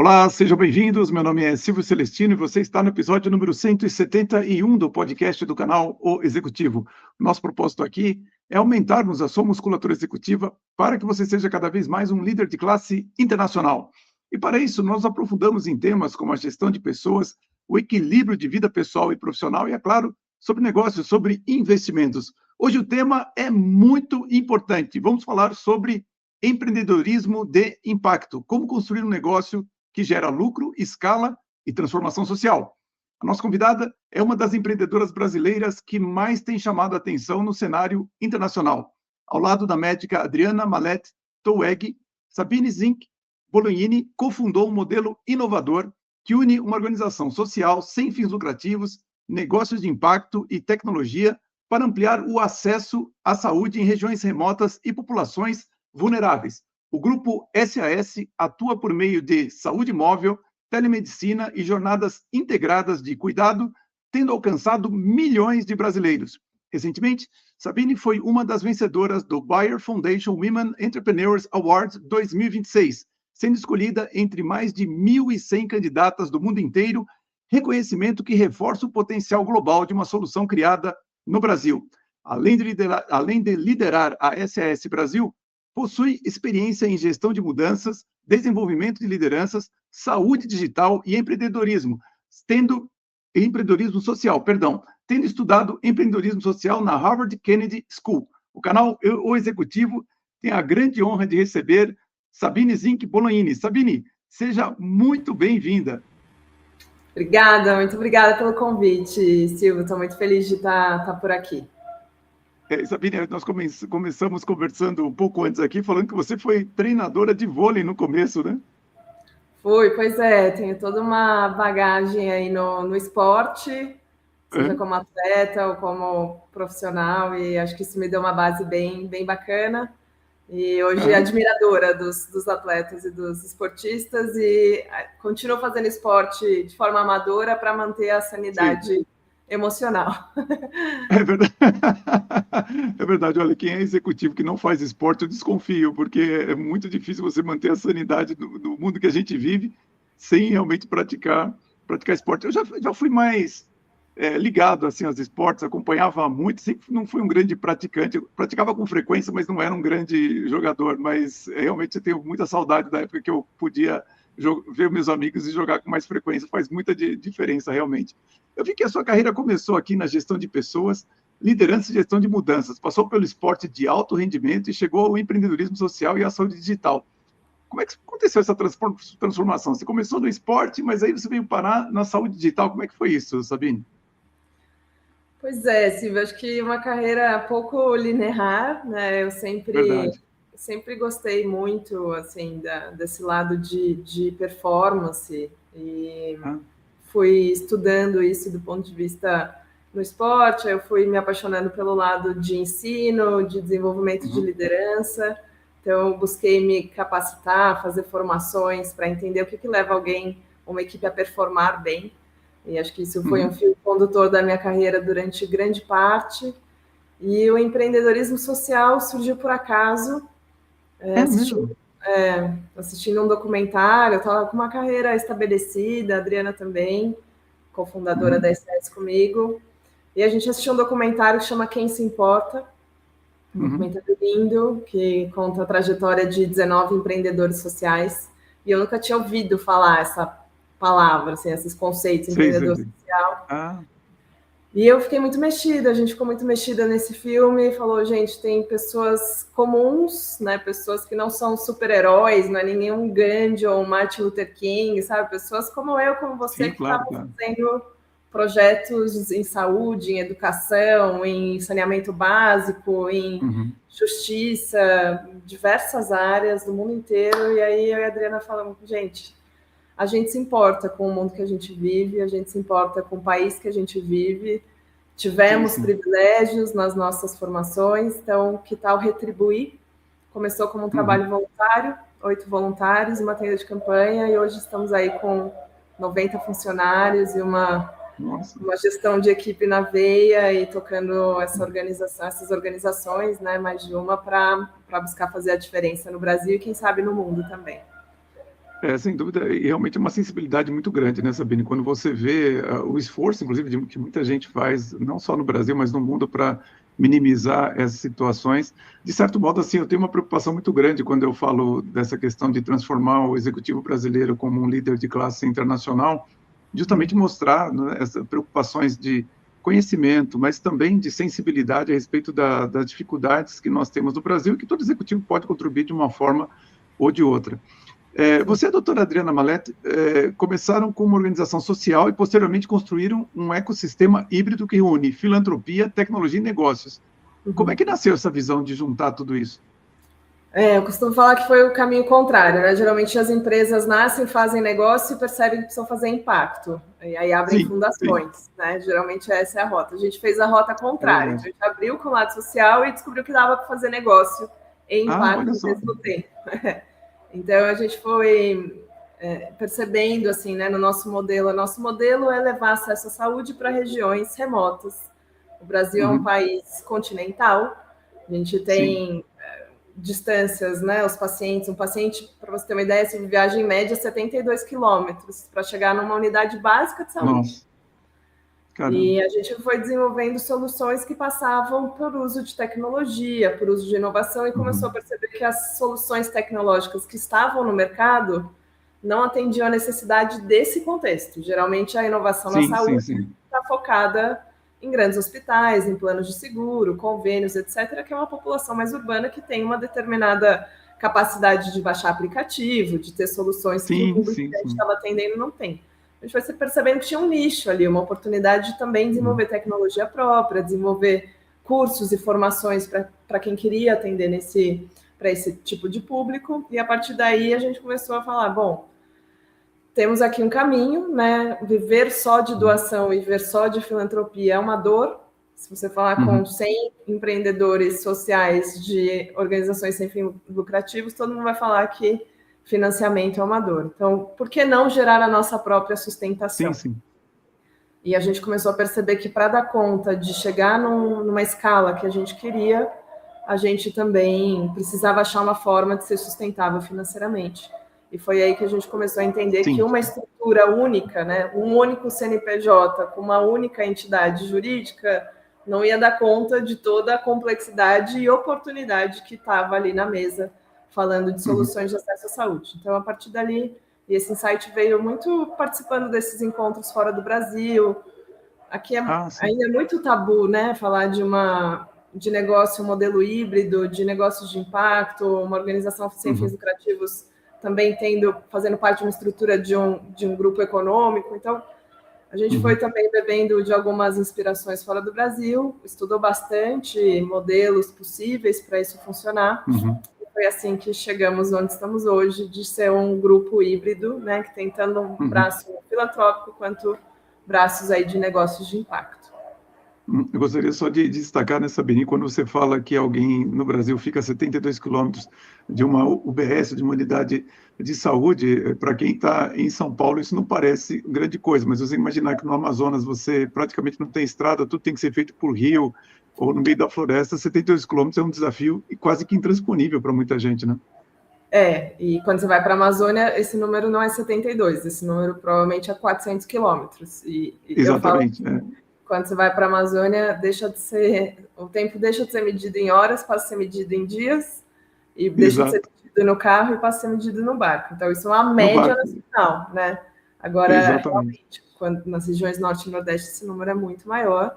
Olá, sejam bem-vindos. Meu nome é Silvio Celestino e você está no episódio número 171 do podcast do canal O Executivo. Nosso propósito aqui é aumentarmos a sua musculatura executiva para que você seja cada vez mais um líder de classe internacional. E para isso, nós aprofundamos em temas como a gestão de pessoas, o equilíbrio de vida pessoal e profissional e, é claro, sobre negócios, sobre investimentos. Hoje o tema é muito importante. Vamos falar sobre empreendedorismo de impacto, como construir um negócio que gera lucro, escala e transformação social. A nossa convidada é uma das empreendedoras brasileiras que mais tem chamado a atenção no cenário internacional. Ao lado da médica Adriana Malet Toueg, Sabine Zink Bolognini cofundou um modelo inovador que une uma organização social sem fins lucrativos, negócios de impacto e tecnologia para ampliar o acesso à saúde em regiões remotas e populações vulneráveis. O grupo SAS atua por meio de saúde móvel, telemedicina e jornadas integradas de cuidado, tendo alcançado milhões de brasileiros. Recentemente, Sabine foi uma das vencedoras do Bayer Foundation Women Entrepreneurs Awards 2026, sendo escolhida entre mais de 1.100 candidatas do mundo inteiro, reconhecimento que reforça o potencial global de uma solução criada no Brasil. Além de liderar a SAS Brasil, possui experiência em gestão de mudanças, desenvolvimento de lideranças, saúde digital e empreendedorismo social, tendo estudado empreendedorismo social na Harvard Kennedy School. O canal O Executivo tem a grande honra de receber Sabine Zink Bolognini. Sabine, seja muito bem-vinda. Obrigada, muito obrigada pelo convite, Silvio. Estou muito feliz de estar por aqui. Sabine, nós começamos conversando um pouco antes aqui, falando que você foi treinadora de vôlei no começo, né? Fui, pois é, tenho toda uma bagagem aí no esporte, seja como atleta ou como profissional, e acho que isso me deu uma base bem bacana. E hoje admiradora dos atletas e dos esportistas, e continuo fazendo esporte de forma amadora para manter a sanidade emocional. É verdade. É verdade. Olha, quem é executivo que não faz esporte, eu desconfio, porque é muito difícil você manter a sanidade no mundo que a gente vive sem realmente praticar esporte. Eu já fui mais ligado assim aos esportes, acompanhava muito, sempre não fui um grande praticante, eu praticava com frequência, mas não era um grande jogador, mas realmente eu tenho muita saudade da época que eu podia ver meus amigos e jogar com mais frequência, faz muita diferença realmente. Eu vi que a sua carreira começou aqui na gestão de pessoas, liderança e gestão de mudanças, passou pelo esporte de alto rendimento e chegou ao empreendedorismo social e à saúde digital. Como é que aconteceu essa transformação? Você começou no esporte, mas aí você veio parar na saúde digital. Como é que foi isso, Sabine? Pois é, Silvia, acho que uma carreira pouco linear, né? Eu sempre gostei muito assim desse lado de performance e fui estudando isso do ponto de vista no esporte. Eu fui me apaixonando pelo lado de ensino, de desenvolvimento de liderança. Então, eu busquei me capacitar, fazer formações para entender o que leva alguém, uma equipe a performar bem. E acho que isso foi um fio condutor da minha carreira durante grande parte. E o empreendedorismo social surgiu por acaso, assistindo um documentário. Eu estava com uma carreira estabelecida, a Adriana também, cofundadora da SS comigo. E a gente assistiu um documentário que chama Quem Se Importa, um documentário lindo, que conta a trajetória de 19 empreendedores sociais. E eu nunca tinha ouvido falar essa palavra, assim, esses conceitos, empreendedor social. E eu fiquei muito mexida, a gente ficou muito mexida nesse filme, falou, gente, tem pessoas comuns, né, pessoas que não são super-heróis, não é nenhum Gandhi ou Martin Luther King, sabe, pessoas como eu, como você, que estavam fazendo projetos em saúde, em educação, em saneamento básico, em justiça, diversas áreas do mundo inteiro, e aí eu e a Adriana falamos, gente, a gente se importa com o mundo que a gente vive, a gente se importa com o país que a gente vive, tivemos privilégios nas nossas formações, então que tal retribuir? Começou como um trabalho voluntário, 8 voluntários, uma tenda de campanha, e hoje estamos aí com 90 funcionários e uma gestão de equipe na veia e tocando essas organizações, né, mais de uma, para buscar fazer a diferença no Brasil e quem sabe no mundo também. Sem dúvida, e realmente é uma sensibilidade muito grande, né, Sabine? Quando você vê o esforço, inclusive, que muita gente faz, não só no Brasil, mas no mundo, para minimizar essas situações. De certo modo, assim, eu tenho uma preocupação muito grande quando eu falo dessa questão de transformar o executivo brasileiro como um líder de classe internacional, justamente mostrar, né, essas preocupações de conhecimento, mas também de sensibilidade a respeito das dificuldades que nós temos no Brasil e que todo executivo pode contribuir de uma forma ou de outra. Você e a doutora Adriana Mallet começaram com uma organização social e posteriormente construíram um ecossistema híbrido que une filantropia, tecnologia e negócios. Como é que nasceu essa visão de juntar tudo isso? Eu costumo falar que foi o caminho contrário, né? Geralmente as empresas nascem, fazem negócio e percebem que precisam fazer impacto. E aí abrem fundações, né? Geralmente essa é a rota. A gente fez a rota contrária. Então, a gente abriu com o lado social e descobriu que dava para fazer negócio e impacto ao mesmo tempo. Então, a gente foi percebendo, assim, né, no nosso modelo é levar acesso à saúde para regiões remotas. O Brasil é um país continental, a gente tem distâncias, né, um paciente, para você ter uma ideia, se viaja em média 72 quilômetros para chegar numa unidade básica de saúde. Nossa. E a gente foi desenvolvendo soluções que passavam por uso de tecnologia, por uso de inovação, e começou a perceber que as soluções tecnológicas que estavam no mercado não atendiam a necessidade desse contexto. Geralmente, a inovação na saúde está focada em grandes hospitais, em planos de seguro, convênios, etc., que é uma população mais urbana que tem uma determinada capacidade de baixar aplicativo, de ter soluções que o público que a gente estava atendendo não tem. A gente foi percebendo que tinha um nicho ali, uma oportunidade de também desenvolver tecnologia própria, desenvolver cursos e formações para quem queria atender para esse tipo de público. E a partir daí a gente começou a falar, bom, temos aqui um caminho, né? Viver só de doação e viver só de filantropia é uma dor. Se você falar com 100 empreendedores sociais de organizações sem fins lucrativos, todo mundo vai falar que financiamento é uma dor. Então, por que não gerar a nossa própria sustentação? E a gente começou a perceber que para dar conta de chegar numa escala que a gente queria, a gente também precisava achar uma forma de ser sustentável financeiramente. E foi aí que a gente começou a entender que uma estrutura única, né, um único CNPJ com uma única entidade jurídica, não ia dar conta de toda a complexidade e oportunidade que estava ali na mesa, falando de soluções de acesso à saúde. Então, a partir dali, e esse insight veio muito participando desses encontros fora do Brasil. Aqui ainda é muito tabu, né, falar de negócio, um modelo híbrido, de negócios de impacto, uma organização sem fins lucrativos também fazendo parte de uma estrutura de um grupo econômico. Então, a gente foi também bebendo de algumas inspirações fora do Brasil, estudou bastante modelos possíveis para isso funcionar. Foi assim que chegamos onde estamos hoje, de ser um grupo híbrido, né, que tem tanto um braço filantrópico quanto braços aí de negócios de impacto. Eu gostaria só de destacar, né, Sabine, quando você fala que alguém no Brasil fica a 72 quilômetros de uma UBS, de uma unidade de saúde, para quem está em São Paulo, isso não parece grande coisa, mas você imaginar que no Amazonas você praticamente não tem estrada, tudo tem que ser feito por rio ou no meio da floresta, 72 quilômetros é um desafio e quase que intransponível para muita gente, né? E quando você vai para a Amazônia, esse número não é 72, esse número provavelmente é 400 quilômetros. Exatamente, quando você vai para a Amazônia, o tempo deixa de ser medido em horas, passa a ser medido em dias, e deixa de ser medido no carro e passa a ser medido no barco. Então, isso é uma média nacional, né? Agora, realmente, nas regiões norte e nordeste, esse número é muito maior.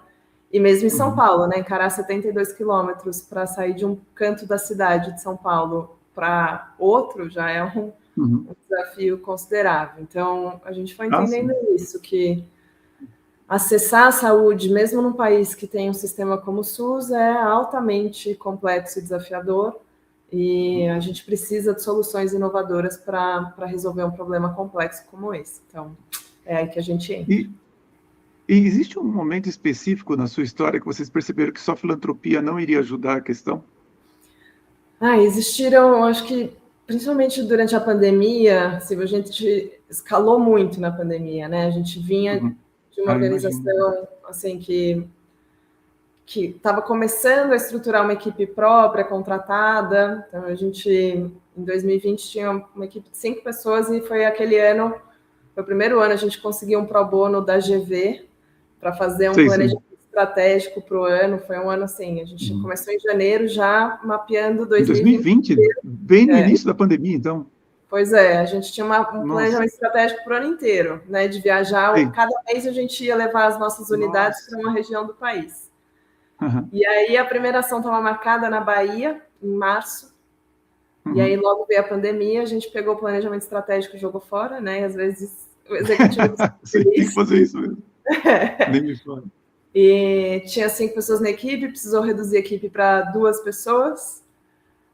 E mesmo em São Paulo, né? Encarar 72 quilômetros para sair de um canto da cidade de São Paulo para outro já é um desafio considerável. Então, a gente foi entendendo isso, que acessar a saúde, mesmo num país que tem um sistema como o SUS, é altamente complexo e desafiador, e a gente precisa de soluções inovadoras para resolver um problema complexo como esse. Então, é aí que a gente entra. E existe um momento específico na sua história que vocês perceberam que só filantropia não iria ajudar a questão? Existiram, acho que, principalmente durante a pandemia, a gente escalou muito na pandemia, né? A gente vinha de uma organização assim, que estava começando a estruturar uma equipe própria, contratada. Então, a gente Em 2020 tinha uma equipe de 5 pessoas e foi aquele ano, foi o primeiro ano a gente conseguiu um pro bono da GV para fazer um planejamento estratégico para o ano. Foi um ano assim, a gente começou em janeiro já mapeando 2020, bem no início da pandemia, então. Pois é, a gente tinha um planejamento estratégico para o ano inteiro, né? De viajar, cada mês a gente ia levar as nossas unidades para uma região do país. E aí a primeira ação estava marcada na Bahia, em março. E aí logo veio a pandemia, a gente pegou o planejamento estratégico e jogou fora, né? E às vezes o executivo... Você tem que fazer isso mesmo. Nem me fala. E tinha 5 pessoas na equipe, precisou reduzir a equipe para 2 pessoas,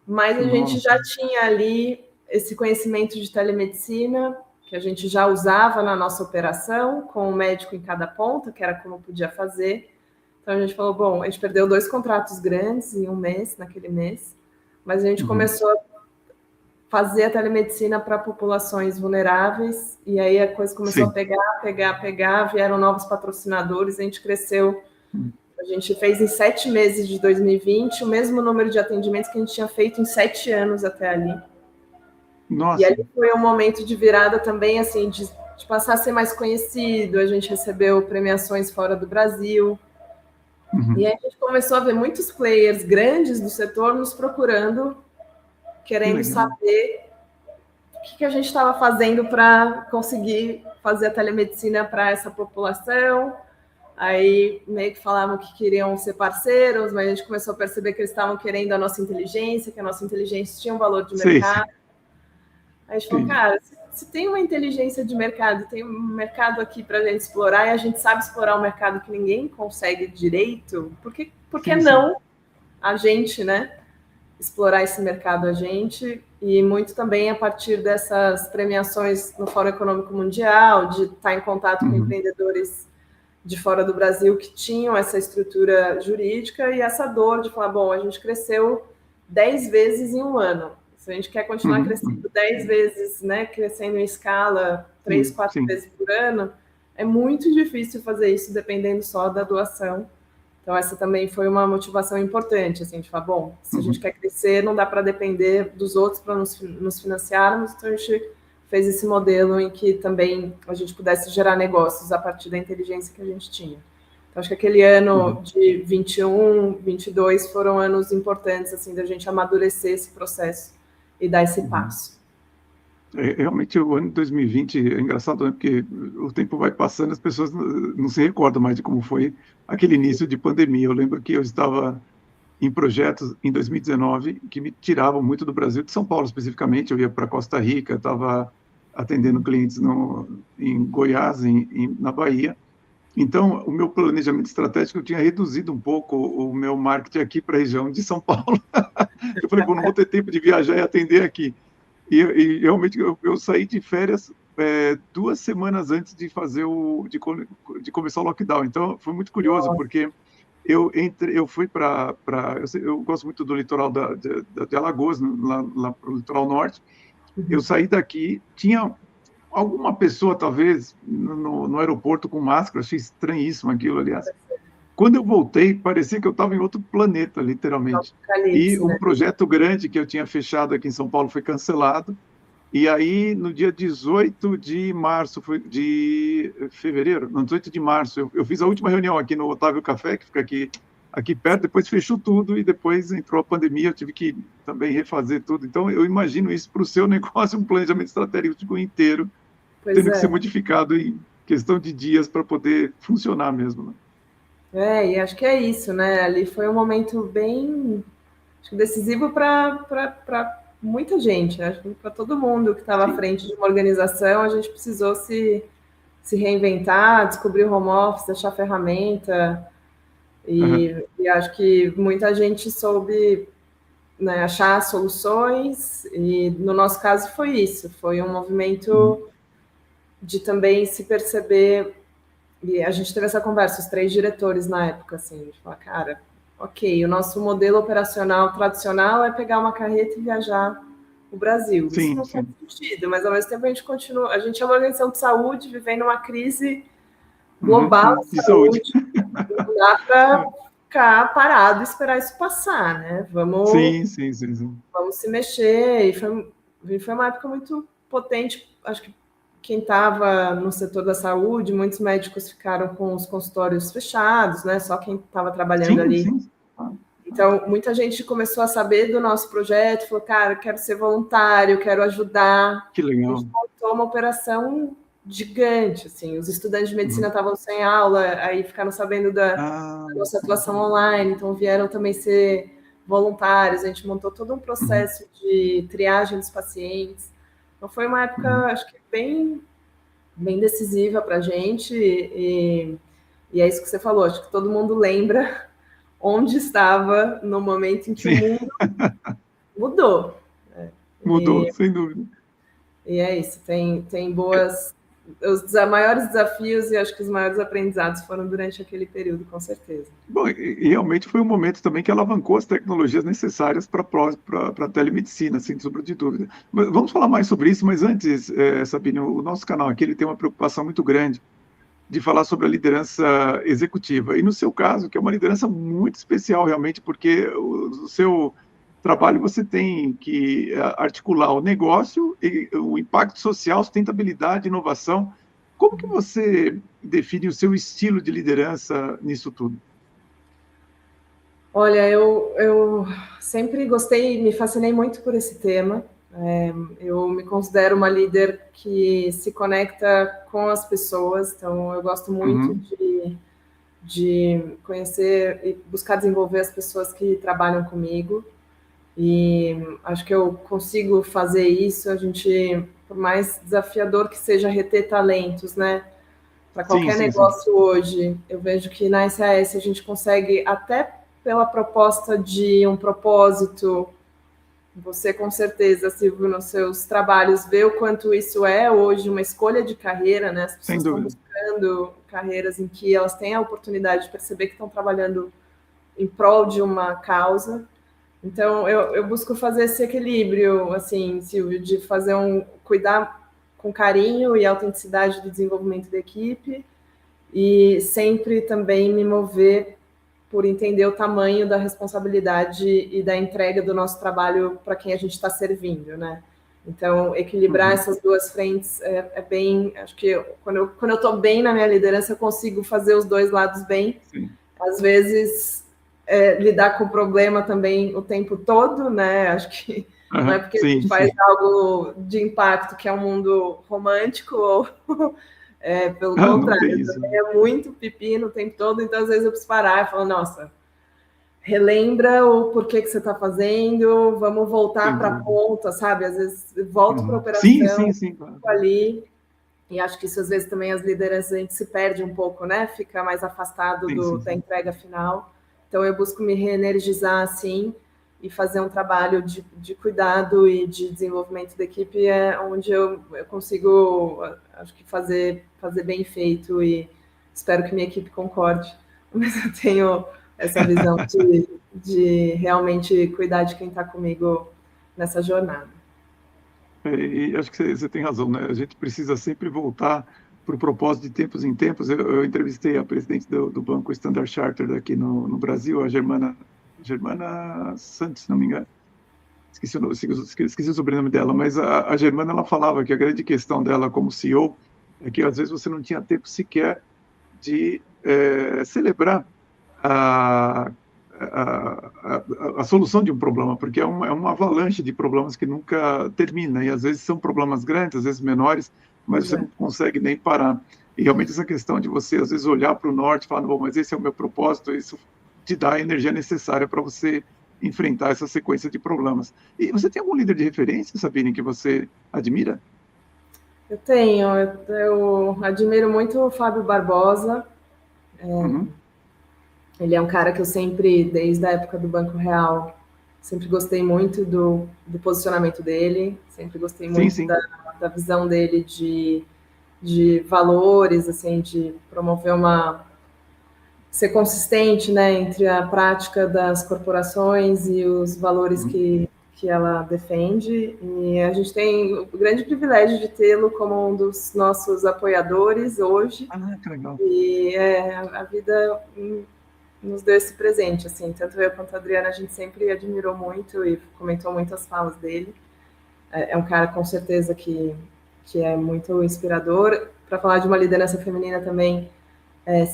mas a gente já tinha ali esse conhecimento de telemedicina, que a gente já usava na nossa operação, com o médico em cada ponta, que era como podia fazer. Então a gente falou, bom, a gente perdeu 2 contratos grandes em um mês, naquele mês, mas a gente começou a fazer a telemedicina para populações vulneráveis, e aí a coisa começou a pegar, vieram novos patrocinadores, a gente cresceu. A gente fez em 7 meses de 2020 o mesmo número de atendimentos que a gente tinha feito em 7 anos até ali. Nossa. E ali foi um momento de virada também, assim, de passar a ser mais conhecido. A gente recebeu premiações fora do Brasil. E aí a gente começou a ver muitos players grandes do setor nos procurando, querendo saber o que a gente estava fazendo para conseguir fazer a telemedicina para essa população. Aí meio que falavam que queriam ser parceiros, mas a gente começou a perceber que eles estavam querendo a nossa inteligência, que a nossa inteligência tinha um valor de mercado. Aí a gente falou, cara, se tem uma inteligência de mercado, tem um mercado aqui para a gente explorar, e a gente sabe explorar um mercado que ninguém consegue direito, por que não a gente, né, explorar esse mercado a gente? E muito também a partir dessas premiações no Fórum Econômico Mundial, de estar em contato com empreendedores de fora do Brasil que tinham essa estrutura jurídica e essa dor de falar, bom, a gente cresceu 10 vezes em um ano. Se a gente quer continuar crescendo 10 vezes, né, crescendo em escala 3, 4 vezes por ano, é muito difícil fazer isso dependendo só da doação. Então, essa também foi uma motivação importante, assim, de falar, bom, se a gente quer crescer, não dá para depender dos outros para nos financiarmos, então a gente fez esse modelo em que também a gente pudesse gerar negócios a partir da inteligência que a gente tinha. Então, acho que aquele ano de 21, 22 foram anos importantes, assim, da gente amadurecer esse processo e dar esse passo. Realmente, o ano de 2020 é engraçado, né? Porque o tempo vai passando, as pessoas não se recordam mais de como foi aquele início de pandemia. Eu lembro que eu estava em projetos em 2019 que me tiravam muito do Brasil, de São Paulo especificamente. Eu ia para Costa Rica, estava atendendo clientes em Goiás, na Bahia. Então, o meu planejamento estratégico, eu tinha reduzido um pouco o meu marketing aqui para a região de São Paulo. Eu falei, bom, não vou ter tempo de viajar e atender aqui. E realmente eu saí de férias 2 semanas antes de fazer de começar o lockdown. Então, foi muito curioso, porque eu fui para... Eu gosto muito do litoral de Alagoas, lá para o litoral norte. Eu saí daqui, tinha alguma pessoa, talvez, no aeroporto com máscara, achei estranhíssimo aquilo, aliás. Quando eu voltei, parecia que eu estava em outro planeta, literalmente. E um projeto grande que eu tinha fechado aqui em São Paulo foi cancelado. E aí, no dia 18 de março, de fevereiro, no 18 de março, eu fiz a última reunião aqui no Otávio Café, que fica aqui perto, depois fechou tudo e depois entrou a pandemia, eu tive que também refazer tudo. Então, eu imagino isso para o seu negócio, um planejamento estratégico inteiro, tendo que ser modificado em questão de dias para poder funcionar mesmo, né? E acho que é isso, né? Ali foi um momento bem decisivo para muita gente, né? Acho que para todo mundo que estava à frente de uma organização, a gente precisou se reinventar, descobrir o home office, achar ferramenta, e acho que muita gente soube, né, achar soluções, e no nosso caso foi isso, foi um movimento de também se perceber. E a gente teve essa conversa, os 3 diretores na época, assim, a gente falou, cara, ok, o nosso modelo operacional tradicional é pegar uma carreta e viajar o Brasil. Isso não faz sentido, mas ao mesmo tempo a gente continua, a gente é uma organização de saúde vivendo uma crise global de saúde. Não dá para ficar parado e esperar isso passar, né? Vamos se mexer. E foi uma época muito potente. Acho que quem estava no setor da saúde, muitos médicos ficaram com os consultórios fechados, né? Só quem estava trabalhando ali. Então, muita gente começou a saber do nosso projeto, falou, cara, quero ser voluntário, quero ajudar. Que legal. A gente montou uma operação gigante, assim. Os estudantes de medicina estavam sem aula, aí ficaram sabendo da nossa atuação online, então vieram também ser voluntários. A gente montou todo um processo de triagem dos pacientes. Então, foi uma época, acho que bem decisiva para a gente. E é isso que você falou, acho que todo mundo lembra onde estava no momento em que o mundo mudou. Mudou, sem dúvida. E é isso, tem boas... Os maiores desafios e acho que os maiores aprendizados foram durante aquele período, com certeza. Bom, e realmente foi um momento também que alavancou as tecnologias necessárias para a telemedicina, sem sombra de dúvida. Mas vamos falar mais sobre isso, mas antes, Sabine, o nosso canal aqui ele tem uma preocupação muito grande de falar sobre a liderança executiva. E no seu caso, que é uma liderança muito especial, realmente, porque o seu trabalho você tem que articular o negócio, e o impacto social, sustentabilidade, inovação. Como que você define o seu estilo de liderança nisso tudo? Olha, eu sempre gostei, me fascinei muito por esse tema. Eu me considero uma líder que se conecta com as pessoas, então eu gosto muito de conhecer e buscar desenvolver as pessoas que trabalham comigo. E acho que eu consigo fazer isso. A gente, por mais desafiador que seja reter talentos, né? Para qualquer negócio hoje, eu vejo que na SAS a gente consegue, até pela proposta de um propósito, você com certeza, Silvio, nos seus trabalhos, vê o quanto isso é hoje uma escolha de carreira, né? As pessoas estão buscando carreiras em que elas têm a oportunidade de perceber que estão trabalhando em prol de uma causa. Então, eu busco fazer esse equilíbrio, assim, Silvio, de cuidar com carinho e autenticidade do desenvolvimento da equipe e sempre também me mover por entender o tamanho da responsabilidade e da entrega do nosso trabalho para quem a gente está servindo, né? Então, equilibrar essas duas frentes é bem... Acho que quando eu estou bem na minha liderança, eu consigo fazer os dois lados bem. Às vezes... lidar com o problema também o tempo todo, né? Acho que não é porque a gente faz algo de impacto que é um mundo romântico, ou pelo contrário, também é muito pepino o tempo todo, então às vezes eu preciso parar e falar, nossa, relembra o porquê que você está fazendo, vamos voltar para a ponta, sabe? Às vezes volto para a operação, fico ali, e acho que isso às vezes também as lideranças a gente se perde um pouco, né? Fica mais afastado da entrega final. Então, eu busco me reenergizar, assim, e fazer um trabalho de cuidado e de desenvolvimento da equipe, onde eu consigo, acho que, fazer bem feito, e espero que minha equipe concorde. Mas eu tenho essa visão de realmente cuidar de quem está comigo nessa jornada. E acho que você tem razão, né? A gente precisa sempre voltar para o propósito de tempos em tempos. Eu entrevistei a presidente do Banco Standard Chartered aqui no Brasil, a Germana Santos, se não me engano. Esqueci o sobrenome dela, mas a Germana, ela falava que a grande questão dela como CEO é que às vezes você não tinha tempo sequer de celebrar a solução de um problema, porque é uma avalanche de problemas que nunca termina, e às vezes são problemas grandes, às vezes menores, mas você não consegue nem parar. E realmente essa questão de você, às vezes, olhar para o norte e falar, bom, mas esse é o meu propósito, isso te dá a energia necessária para você enfrentar essa sequência de problemas. E você tem algum líder de referência, Sabine, que você admira? Eu tenho. Eu admiro muito o Fábio Barbosa. Ele é um cara que eu sempre, desde a época do Banco Real, sempre gostei muito do posicionamento dele, sempre gostei muito da visão dele de valores, assim, de promover ser consistente, né, entre a prática das corporações e os valores que ela defende. E a gente tem o grande privilégio de tê-lo como um dos nossos apoiadores hoje. Que legal. E a vida nos deu esse presente, assim, tanto eu quanto a Adriana, a gente sempre admirou muito e comentou muito as falas dele. É um cara, com certeza, que é muito inspirador. Para falar de uma liderança feminina também,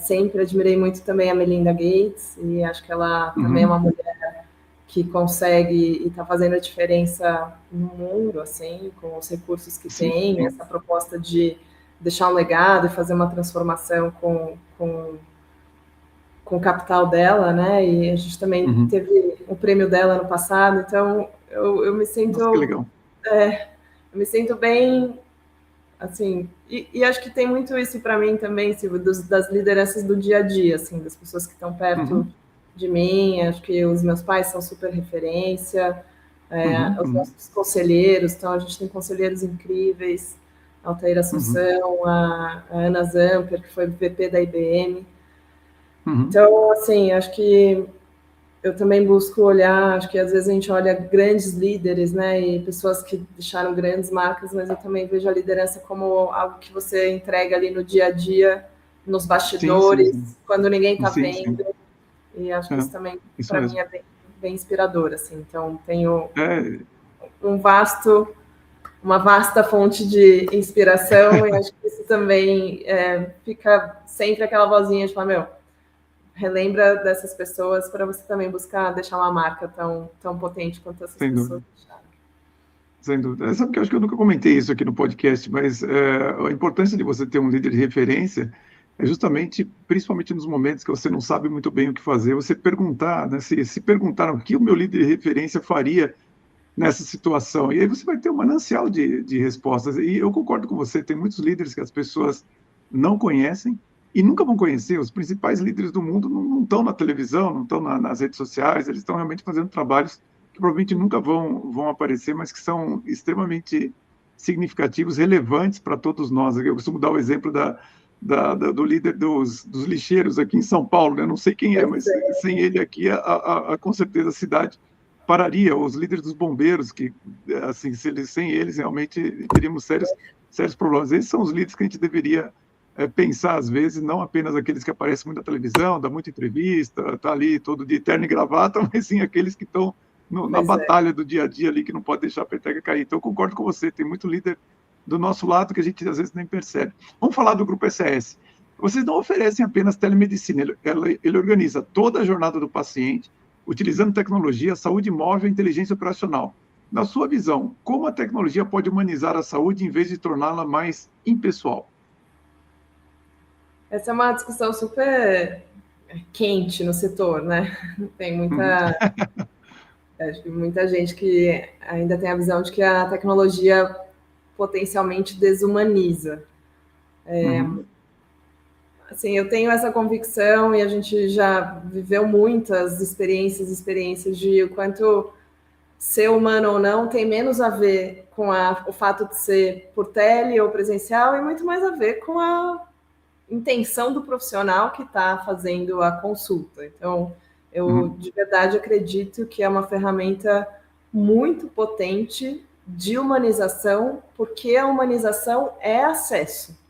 sempre admirei muito também a Melinda Gates, e acho que ela também é uma mulher que consegue e está fazendo a diferença no mundo, assim, com os recursos que tem, essa proposta de deixar um legado e fazer uma transformação com o capital dela, né? E a gente também teve o prêmio dela no passado, então eu me sinto... Nossa, que legal. Eu me sinto bem, assim, e acho que tem muito isso para mim também, Silvio, das lideranças do dia a dia, assim, das pessoas que estão perto de mim. Acho que os meus pais são super referência, os nossos conselheiros, então a gente tem conselheiros incríveis, a Altair Assunção, a Ana Zamper, que foi VP da IBM. Então, assim, acho que eu também busco olhar, acho que às vezes a gente olha grandes líderes, né, e pessoas que deixaram grandes marcas, mas eu também vejo a liderança como algo que você entrega ali no dia a dia, nos bastidores, quando ninguém está vendo. E acho que isso também, para mim, é bem inspirador, assim. Então, tenho uma vasta fonte de inspiração, e acho que isso também fica sempre aquela vozinha de falar, relembra dessas pessoas para você também buscar deixar uma marca tão potente quanto essas pessoas deixaram. Sem dúvida. Sabe que eu acho que eu nunca comentei isso aqui no podcast, mas a importância de você ter um líder de referência é justamente, principalmente nos momentos que você não sabe muito bem o que fazer, você perguntar, né, se perguntar o que o meu líder de referência faria nessa situação. E aí você vai ter um manancial de respostas. E eu concordo com você, tem muitos líderes que as pessoas não conhecem e nunca vão conhecer. Os principais líderes do mundo não estão na televisão, não estão nas redes sociais, eles estão realmente fazendo trabalhos que provavelmente nunca vão aparecer, mas que são extremamente significativos, relevantes para todos nós. Eu costumo dar o exemplo do líder dos lixeiros aqui em São Paulo, né? Não sei quem é, mas sem ele aqui, com certeza a cidade pararia. Os líderes dos bombeiros, que, assim, sem eles, realmente teríamos sérios problemas. Esses são os líderes que a gente deveria pensar, às vezes, não apenas aqueles que aparecem muito na televisão, dá muita entrevista, tá ali todo de terno e gravata, mas sim aqueles que estão na batalha do dia a dia ali, que não pode deixar a peteca cair. Então, eu concordo com você, tem muito líder do nosso lado que a gente, às vezes, nem percebe. Vamos falar do Grupo SAS. Vocês não oferecem apenas telemedicina, ele organiza toda a jornada do paciente, utilizando tecnologia, saúde móvel e inteligência operacional. Na sua visão, como a tecnologia pode humanizar a saúde em vez de torná-la mais impessoal? Essa é uma discussão super quente no setor, né? Tem muita gente que ainda tem a visão de que a tecnologia potencialmente desumaniza. Assim, eu tenho essa convicção, e a gente já viveu muitas experiências de o quanto ser humano ou não tem menos a ver com o fato de ser por tele ou presencial, e muito mais a ver com a intenção do profissional que está fazendo a consulta. Então, eu de verdade acredito que é uma ferramenta muito potente de humanização, porque a humanização é acesso.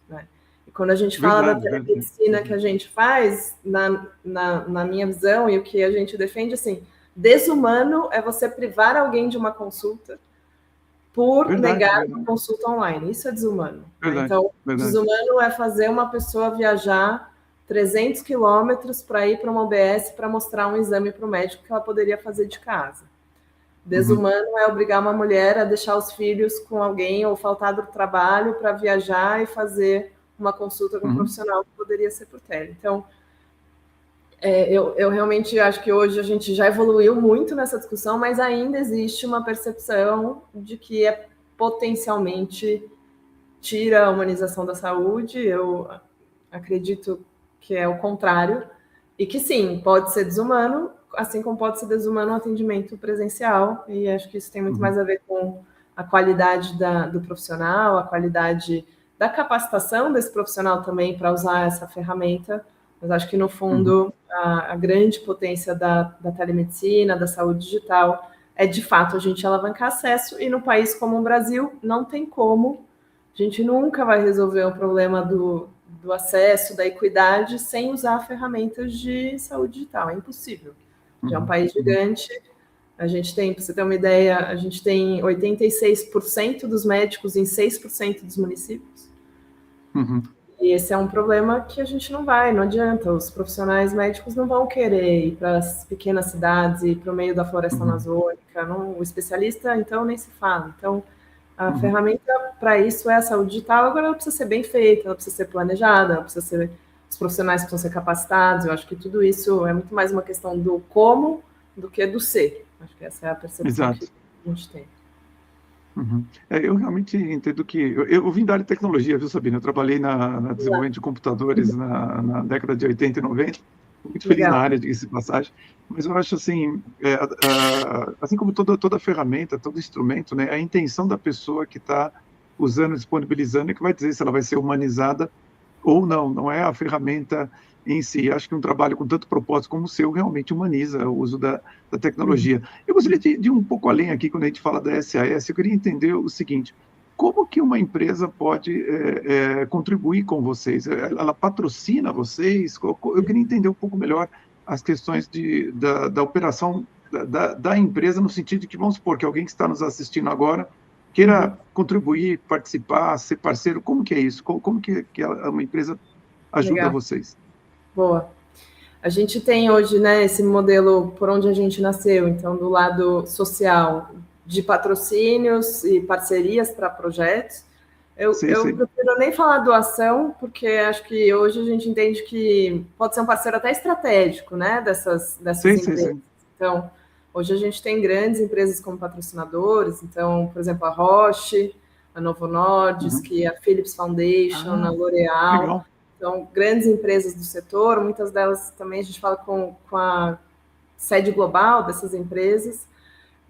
Quando a gente fala da telemedicina que a gente faz, na minha visão, e o que a gente defende, assim, desumano é você privar alguém de uma consulta por negar uma consulta online. Isso é desumano. Então, desumano é fazer uma pessoa viajar 300 quilômetros para ir para uma UBS para mostrar um exame para o médico que ela poderia fazer de casa. Desumano é obrigar uma mulher a deixar os filhos com alguém ou faltar do trabalho para viajar e fazer uma consulta com um profissional que poderia ser por tele. Então, eu realmente acho que hoje a gente já evoluiu muito nessa discussão, mas ainda existe uma percepção de que potencialmente tira a humanização da saúde. Eu acredito que é o contrário, e que sim, pode ser desumano, assim como pode ser desumano o atendimento presencial, e acho que isso tem muito mais a ver com a qualidade do profissional, a qualidade da capacitação desse profissional também para usar essa ferramenta. Mas acho que, no fundo, a grande potência da telemedicina, da saúde digital, é, de fato, a gente alavancar acesso, e no país como o Brasil, não tem como. A gente nunca vai resolver o problema do acesso, da equidade, sem usar ferramentas de saúde digital. É impossível. Já é um país gigante. A gente tem, para você ter uma ideia, a gente tem 86% dos médicos em 6% dos municípios. E esse é um problema que a gente não adianta. Os profissionais médicos não vão querer ir para as pequenas cidades e para o meio da floresta amazônica. Não, o especialista, então, nem se fala. Então, a ferramenta para isso é a saúde digital. Agora, ela precisa ser bem feita, ela precisa ser planejada, ela precisa ser, os profissionais precisam ser capacitados. Eu acho que tudo isso é muito mais uma questão do como do que do ser. Acho que essa é a percepção que a gente tem. Eu realmente entendo que... Eu vim da área de tecnologia, viu, Sabina? Eu trabalhei na desenvolvimento de computadores na década de 80 e 90. Muito feliz na área, diga-se de passagem. Mas eu acho assim, assim como toda ferramenta, todo instrumento, né, a intenção da pessoa que está usando, disponibilizando, é que vai dizer se ela vai ser humanizada ou não. Não é a ferramenta em si. Acho que um trabalho com tanto propósito como o seu realmente humaniza o uso da tecnologia. Eu gostaria de ir um pouco além aqui, quando a gente fala da SAS, eu queria entender o seguinte: como que uma empresa pode contribuir com vocês? Ela patrocina vocês? Eu queria entender um pouco melhor as questões da operação da empresa, no sentido de que, vamos supor, que alguém que está nos assistindo agora queira contribuir, participar, ser parceiro. Como que é isso? Como que uma empresa ajuda vocês? Boa. A gente tem hoje, né, esse modelo por onde a gente nasceu, então, do lado social, de patrocínios e parcerias para projetos. Eu prefiro nem falar doação, porque acho que hoje a gente entende que pode ser um parceiro até estratégico, né, dessas empresas. Então, hoje a gente tem grandes empresas como patrocinadores, então, por exemplo, a Roche, a Novo Nordisk, a Philips Foundation, a L'Oréal. Legal. Então, grandes empresas do setor, muitas delas também a gente fala com a sede global dessas empresas,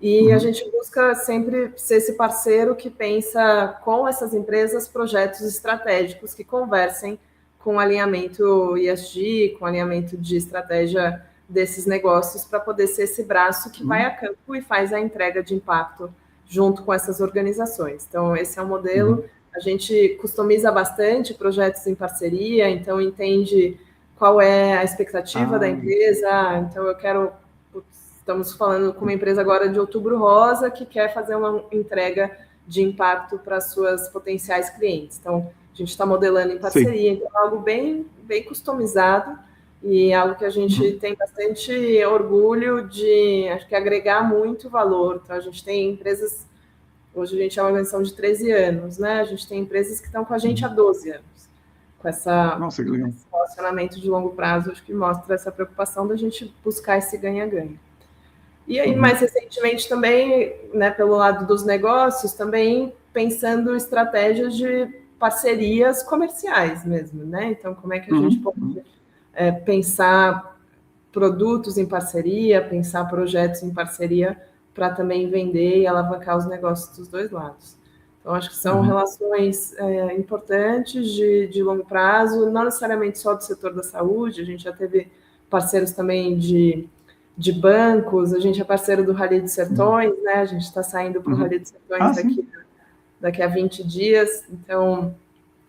e a gente busca sempre ser esse parceiro que pensa com essas empresas projetos estratégicos que conversem com alinhamento ESG, com alinhamento de estratégia desses negócios, para poder ser esse braço que vai a campo e faz a entrega de impacto junto com essas organizações. Então, esse é um modelo. A gente customiza bastante projetos em parceria, então entende qual é a expectativa da empresa. Então, estamos falando com uma empresa agora de Outubro Rosa, que quer fazer uma entrega de impacto para suas potenciais clientes. Então, a gente está modelando em parceria, então é algo bem, bem customizado e algo que a gente tem bastante orgulho de, acho que, agregar muito valor. Então, a gente tem empresas... Hoje a gente é uma organização de 13 anos, né? A gente tem empresas que estão com a gente há 12 anos, com esse relacionamento de longo prazo, acho que mostra essa preocupação da gente buscar esse ganha-ganha. E aí, mais recentemente também, né, pelo lado dos negócios, também pensando estratégias de parcerias comerciais mesmo, né? Então, como é que a gente pode pensar produtos em parceria, pensar projetos em parceria, para também vender e alavancar os negócios dos dois lados. Então, acho que são relações importantes de longo prazo, não necessariamente só do setor da saúde, a gente já teve parceiros também de bancos, a gente é parceiro do Rally dos Sertões, né? A gente está saindo para o Rally dos Sertões daqui a 20 dias, então,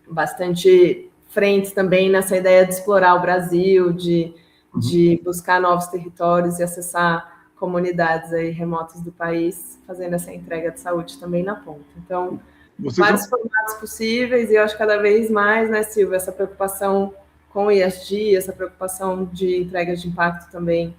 bastante frentes também nessa ideia de explorar o Brasil, de buscar novos territórios e acessar comunidades aí remotas do país, fazendo essa entrega de saúde também na ponta. Então, vários formatos possíveis, e eu acho que cada vez mais, né, Silvia, essa preocupação com o ESG, essa preocupação de entrega de impacto também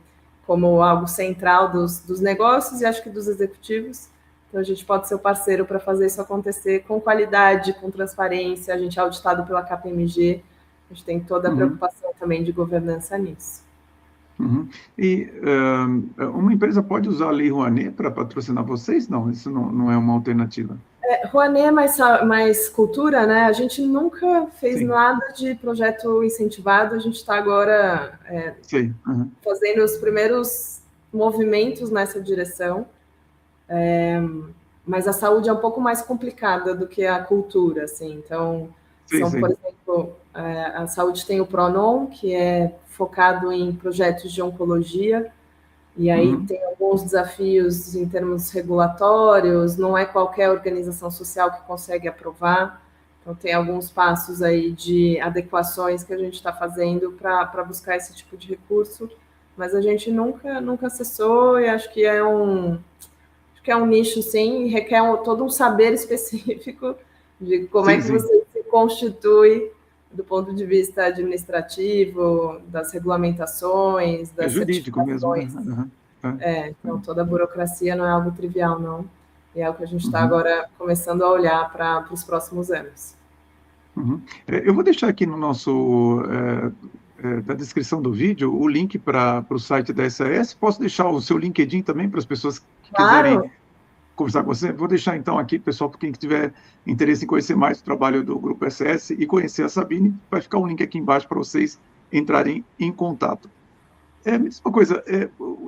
como algo central dos negócios e acho que dos executivos. Então, a gente pode ser o parceiro para fazer isso acontecer com qualidade, com transparência. A gente é auditado pela KPMG, a gente tem toda a preocupação também de governança nisso. E uma empresa pode usar a Lei Rouanet para patrocinar vocês? Não, isso não é uma alternativa. Rouanet é mais cultura, né? A gente nunca fez nada de projeto incentivado, a gente está agora fazendo os primeiros movimentos nessa direção, mas a saúde é um pouco mais complicada do que a cultura, assim. Então, por exemplo, a saúde tem o Pronon, que é focado em projetos de oncologia, e aí tem alguns desafios em termos regulatórios, não é qualquer organização social que consegue aprovar, Então, tem alguns passos aí de adequações que a gente está fazendo para buscar esse tipo de recurso, mas a gente nunca acessou e acho que é um nicho, sim, e requer todo um saber específico de como é que você se constitui do ponto de vista administrativo, das regulamentações, das jurídico certificações. mesmo, né? Então, toda a burocracia não é algo trivial, não. E é o que a gente está agora começando a olhar para os próximos anos. Eu vou deixar aqui no nosso... da descrição do vídeo, o link para o site da SAS. Posso deixar o seu LinkedIn também para as pessoas que quiserem conversar com você? Vou deixar então aqui, pessoal, para quem tiver interesse em conhecer mais o trabalho do Grupo SAS e conhecer a Sabine, vai ficar um link aqui embaixo para vocês entrarem em contato. Me diz uma coisa,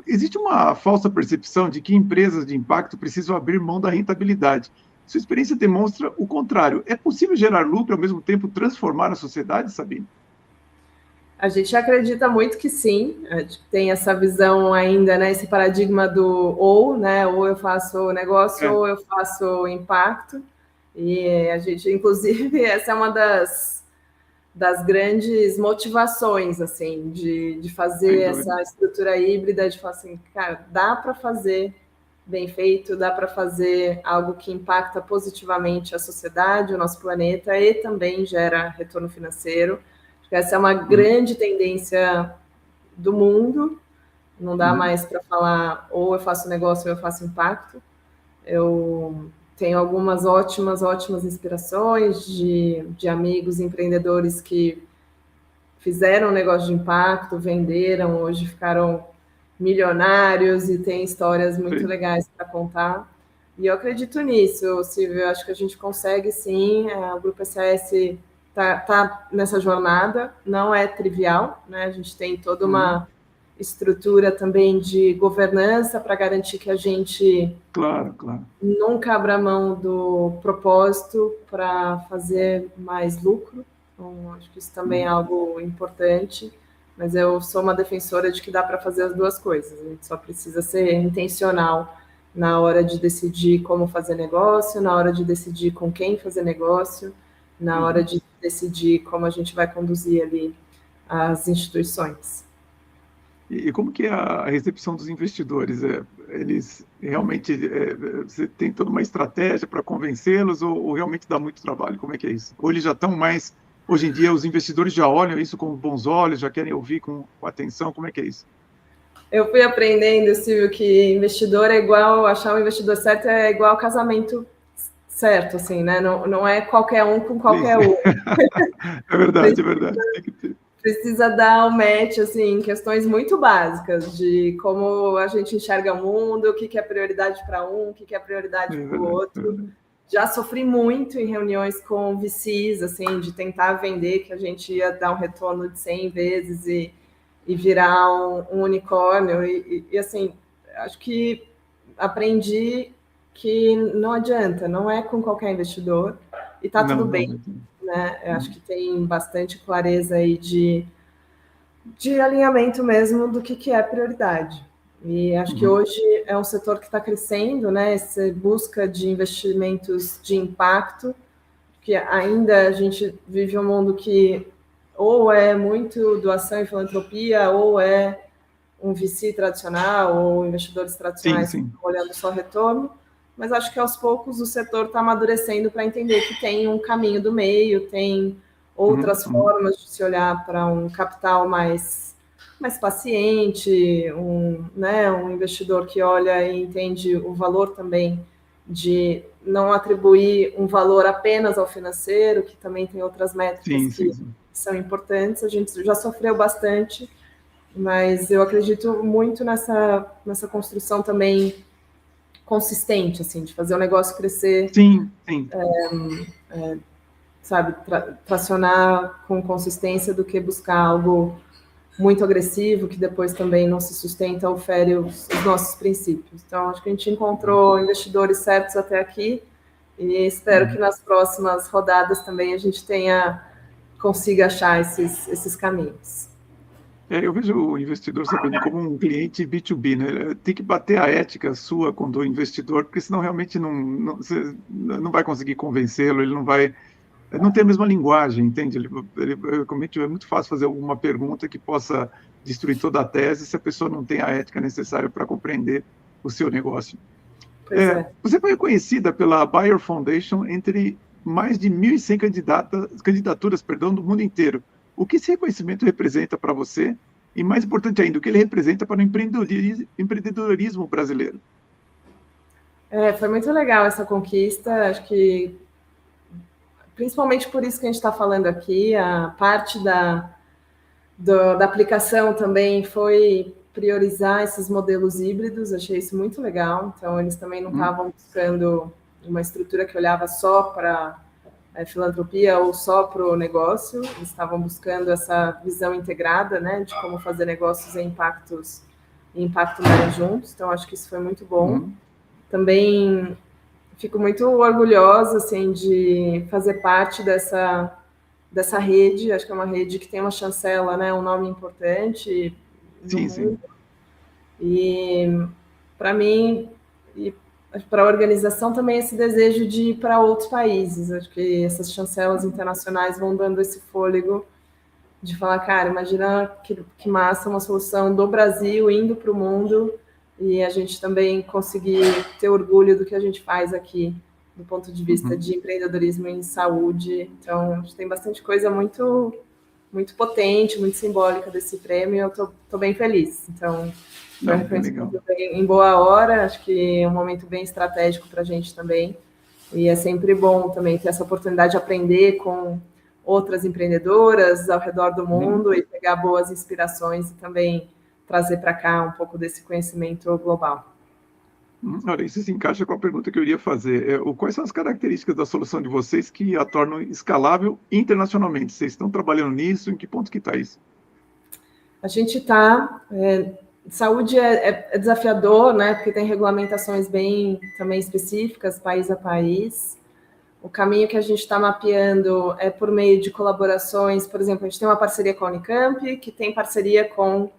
existe uma falsa percepção de que empresas de impacto precisam abrir mão da rentabilidade. Sua experiência demonstra o contrário. É possível gerar lucro e, ao mesmo tempo, transformar a sociedade, Sabine? A gente acredita muito que sim, a gente tem essa visão ainda, né, esse paradigma do ou, né, ou eu faço negócio ou eu faço impacto, e a gente, inclusive, essa é uma das grandes motivações, assim, de fazer essa estrutura híbrida, de falar assim, cara, dá para fazer bem feito, dá para fazer algo que impacta positivamente a sociedade, o nosso planeta, e também gera retorno financeiro. Essa é uma grande tendência do mundo, não dá mais para falar ou eu faço negócio ou eu faço impacto. Eu tenho algumas ótimas inspirações de amigos empreendedores que fizeram um negócio de impacto, venderam, hoje ficaram milionários e têm histórias muito legais para contar. E eu acredito nisso, Silvio, eu acho que a gente consegue sim, o Grupo SAS tá nessa jornada, não é trivial, né? A gente tem toda uma estrutura também de governança para garantir que a gente nunca abra mão do propósito para fazer mais lucro. Então, acho que isso também é algo importante, mas eu sou uma defensora de que dá para fazer as duas coisas. A gente só precisa ser intencional na hora de decidir como fazer negócio, na hora de decidir com quem fazer negócio, na hora de decidir como a gente vai conduzir ali as instituições. E como que é a recepção dos investidores? Eles realmente, você tem toda uma estratégia para convencê-los ou realmente dá muito trabalho? Como é que é isso? Ou eles já estão mais... Hoje em dia, os investidores já olham isso com bons olhos, já querem ouvir com atenção. Como é que é isso? Eu fui aprendendo, Silvio, que investidor é igual... Achar o investidor certo é igual casamento certo, assim, né? Não é qualquer um com qualquer um. É verdade, é verdade. Precisa dar o match, assim, em questões muito básicas de como a gente enxerga o mundo, o que é prioridade para um, o que é prioridade para o outro. Já sofri muito em reuniões com VCs, assim, de tentar vender que a gente ia dar um retorno de 100 vezes e virar um unicórnio. E, assim, acho que aprendi que não adianta, não é com qualquer investidor, e tá tudo bem, né? Eu acho que tem bastante clareza aí de alinhamento mesmo do que é prioridade. E acho que hoje é um setor que está crescendo, né? Essa busca de investimentos de impacto, que ainda a gente vive um mundo que ou é muito doação e filantropia, ou é um VC tradicional, ou investidores tradicionais que estão olhando só retorno. Mas acho que aos poucos o setor está amadurecendo para entender que tem um caminho do meio, tem outras formas de se olhar para um capital mais paciente, um investidor que olha e entende o valor também de não atribuir um valor apenas ao financeiro, que também tem outras métricas que são importantes. A gente já sofreu bastante, mas eu acredito muito nessa construção também consistente, assim, de fazer o negócio crescer. Sabe, tracionar com consistência do que buscar algo muito agressivo, que depois também não se sustenta ou fere os nossos princípios. Então, acho que a gente encontrou investidores certos até aqui e espero que nas próximas rodadas também a gente consiga achar esses caminhos. Eu vejo o investidor sempre como um cliente B2B, né? Tem que bater a ética sua quando o investidor, porque senão realmente você não vai conseguir convencê-lo, ele não vai não tem a mesma linguagem, entende? Realmente é muito fácil fazer alguma pergunta que possa destruir toda a tese se a pessoa não tem a ética necessária para compreender o seu negócio. Pois é. Você foi reconhecida pela Bayer Foundation entre mais de 1.100 candidaturas do mundo inteiro. O que esse reconhecimento representa para você? E, mais importante ainda, o que ele representa para o empreendedorismo brasileiro? Foi muito legal essa conquista. Acho que, principalmente por isso que a gente está falando aqui, a parte da aplicação também foi priorizar esses modelos híbridos. Achei isso muito legal. Então, eles também não estavam buscando uma estrutura que olhava só para filantropia ou só para o negócio. Eles estavam buscando essa visão integrada, né, de como fazer negócios e impacto maior juntos. Então, acho que isso foi muito bom. Também fico muito orgulhosa, assim, de fazer parte dessa rede. Acho que é uma rede que tem uma chancela, né, um nome importante no mundo. Sim. E, para mim, e para a organização também, esse desejo de ir para outros países. Acho que essas chancelas internacionais vão dando esse fôlego de falar, cara, imagina que massa uma solução do Brasil indo para o mundo, e a gente também conseguir ter orgulho do que a gente faz aqui, do ponto de vista de empreendedorismo em saúde. Então, a gente tem bastante coisa muito, muito potente, muito simbólica desse prêmio, e eu estou bem feliz. Então, foi um reconhecimento em boa hora. Acho que é um momento bem estratégico para a gente também, e é sempre bom também ter essa oportunidade de aprender com outras empreendedoras ao redor do mundo e pegar boas inspirações e também trazer para cá um pouco desse conhecimento global. Olha, isso se encaixa com a pergunta que eu iria fazer. Quais são as características da solução de vocês que a tornam escalável internacionalmente? Vocês estão trabalhando nisso? Em que ponto que está isso? A gente está... saúde é desafiador, né? Porque tem regulamentações bem também específicas, país a país. O caminho que a gente está mapeando é por meio de colaborações. Por exemplo, a gente tem uma parceria com a Unicamp, que tem parceria com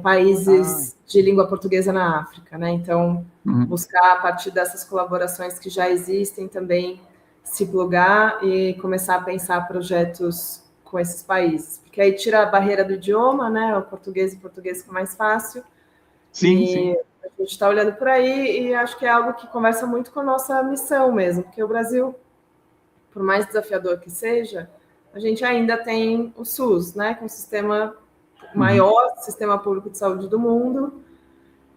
países de língua portuguesa na África, né? Então, buscar a partir dessas colaborações que já existem também se plugar e começar a pensar projetos com esses países. Porque aí tira a barreira do idioma, né? O português fica mais fácil. Sim. A gente está olhando por aí e acho que é algo que conversa muito com a nossa missão mesmo, porque o Brasil, por mais desafiador que seja, a gente ainda tem o SUS, né, que é um sistema maior sistema público de saúde do mundo,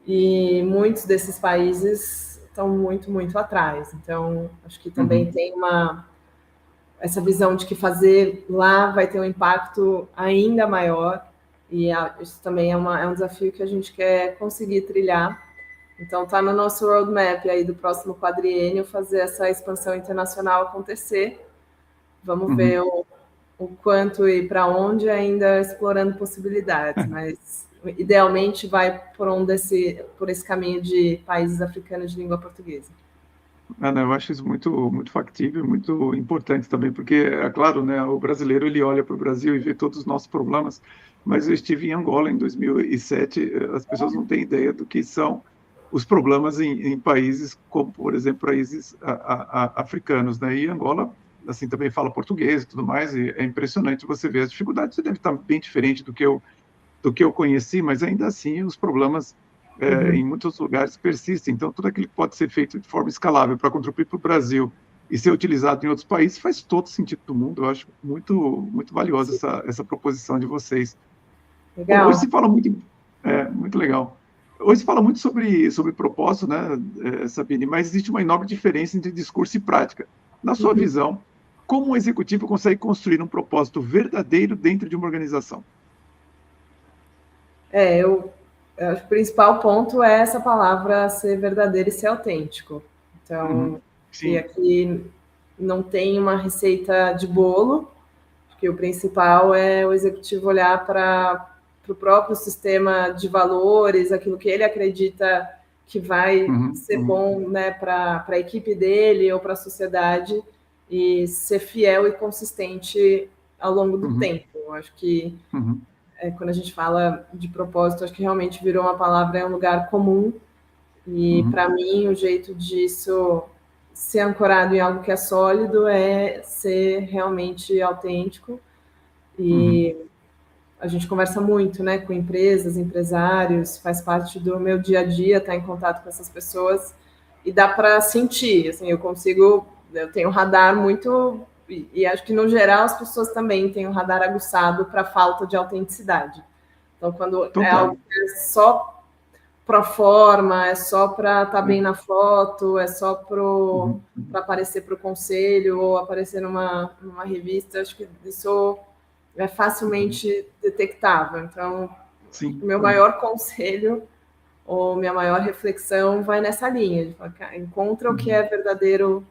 e muitos desses países estão muito, muito atrás. Então, acho que também tem essa visão de que fazer lá vai ter um impacto ainda maior, e isso também é um desafio que a gente quer conseguir trilhar. Então, está no nosso roadmap aí do próximo quadriênio fazer essa expansão internacional acontecer. Vamos ver o quanto e para onde, ainda explorando possibilidades, mas idealmente vai por esse caminho de países africanos de língua portuguesa. Não, eu acho isso muito, muito factível, muito importante também, porque, é claro, né, o brasileiro ele olha para o Brasil e vê todos os nossos problemas, mas eu estive em Angola em 2007, as pessoas não têm ideia do que são os problemas em países como, por exemplo, países africanos, né? E Angola, assim, também fala português e tudo mais, e é impressionante você ver as dificuldades. Você deve estar bem diferente do que eu conheci, mas ainda assim os problemas em muitos lugares persistem. Então, tudo aquilo que pode ser feito de forma escalável para contribuir para o Brasil e ser utilizado em outros países faz todo sentido do mundo. Eu acho muito, muito valiosa essa proposição de vocês. Legal. Bom, hoje se fala muito... muito legal. Hoje se fala muito sobre propósito, né, Sabine, mas existe uma enorme diferença entre discurso e prática. Na sua visão, como um executivo consegue construir um propósito verdadeiro dentro de uma organização? Eu acho que o principal ponto é essa palavra ser verdadeiro e ser autêntico. Então, e aqui não tem uma receita de bolo, porque o principal é o executivo olhar para o próprio sistema de valores, aquilo que ele acredita que vai ser bom, né, para a equipe dele ou para a sociedade, e ser fiel e consistente ao longo do tempo. Eu acho que quando a gente fala de propósito, acho que realmente virou uma palavra, é um lugar comum, e para mim o jeito disso ser ancorado em algo que é sólido é ser realmente autêntico. E a gente conversa muito, né, com empresas, empresários, faz parte do meu dia a dia estar em contato com essas pessoas e dá para sentir, assim, eu tenho um radar muito, e acho que no geral as pessoas também têm um radar aguçado para falta de autenticidade. Então, quando é algo que é só pro forma, é só para estar bem na foto, é só para aparecer para o conselho ou aparecer numa revista, acho que isso é facilmente detectável. Então, o meu maior conselho ou minha maior reflexão vai nessa linha, de falar, encontra o que é verdadeiro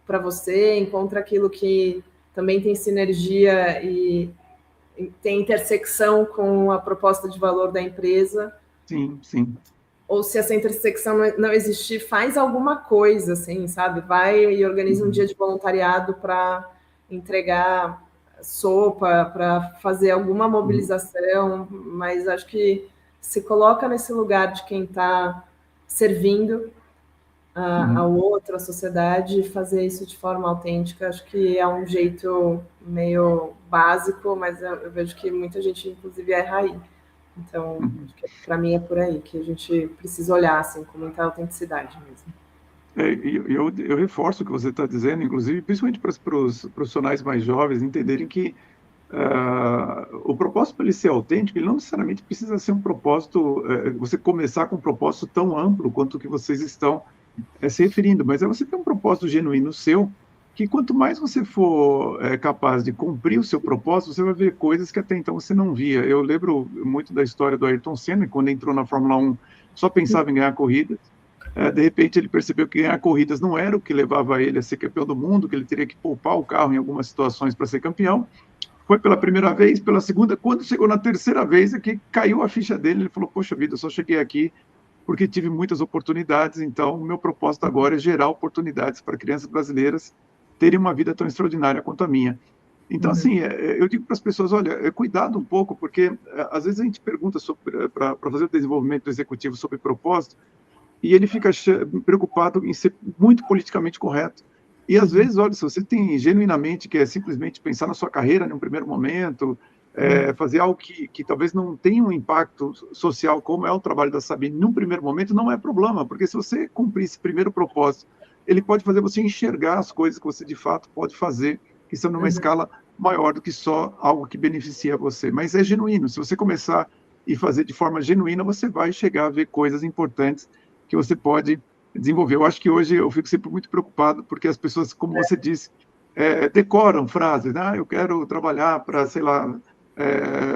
para você, encontra aquilo que também tem sinergia e tem intersecção com a proposta de valor da empresa. Sim, sim. Ou se essa intersecção não existir, faz alguma coisa, assim, sabe? Vai e organiza um dia de voluntariado para entregar sopa, para fazer alguma mobilização, mas acho que se coloca nesse lugar de quem está servindo ao outro, à sociedade, e fazer isso de forma autêntica, acho que é um jeito meio básico, mas eu vejo que muita gente, inclusive, erra aí. Então, para mim é por aí que a gente precisa olhar, assim, com muita autenticidade mesmo. Eu reforço o que você está dizendo, inclusive, principalmente para os profissionais mais jovens entenderem que o propósito para ele ser autêntico, ele não necessariamente precisa ser um propósito, você começar com um propósito tão amplo quanto o que vocês estão se referindo, mas é você ter um propósito genuíno seu, que quanto mais você for capaz de cumprir o seu propósito, você vai ver coisas que até então você não via. Eu lembro muito da história do Ayrton Senna, quando entrou na Fórmula 1, só pensava em ganhar corridas. De repente ele percebeu que ganhar corridas não era o que levava ele a ser campeão do mundo, que ele teria que poupar o carro em algumas situações para ser campeão. Foi pela primeira vez, pela segunda, quando chegou na terceira vez, é que caiu a ficha dele, ele falou, poxa vida, eu só cheguei aqui porque tive muitas oportunidades, então o meu propósito agora é gerar oportunidades para crianças brasileiras terem uma vida tão extraordinária quanto a minha. Então, assim, eu digo para as pessoas, olha, cuidado um pouco, porque às vezes a gente pergunta para fazer o desenvolvimento executivo sobre propósito, e ele fica preocupado em ser muito politicamente correto. E às vezes, olha, se você tem genuinamente, que é simplesmente pensar na sua carreira num primeiro momento, fazer algo que talvez não tenha um impacto social, como é o trabalho da Sabine, num primeiro momento, não é problema, porque se você cumprir esse primeiro propósito, ele pode fazer você enxergar as coisas que você de fato pode fazer, que são numa escala maior do que só algo que beneficia você. Mas é genuíno, se você começar e fazer de forma genuína, você vai chegar a ver coisas importantes que você pode desenvolver. Eu acho que hoje eu fico sempre muito preocupado, porque as pessoas, como você disse, decoram frases, né? Eu quero trabalhar para, sei lá,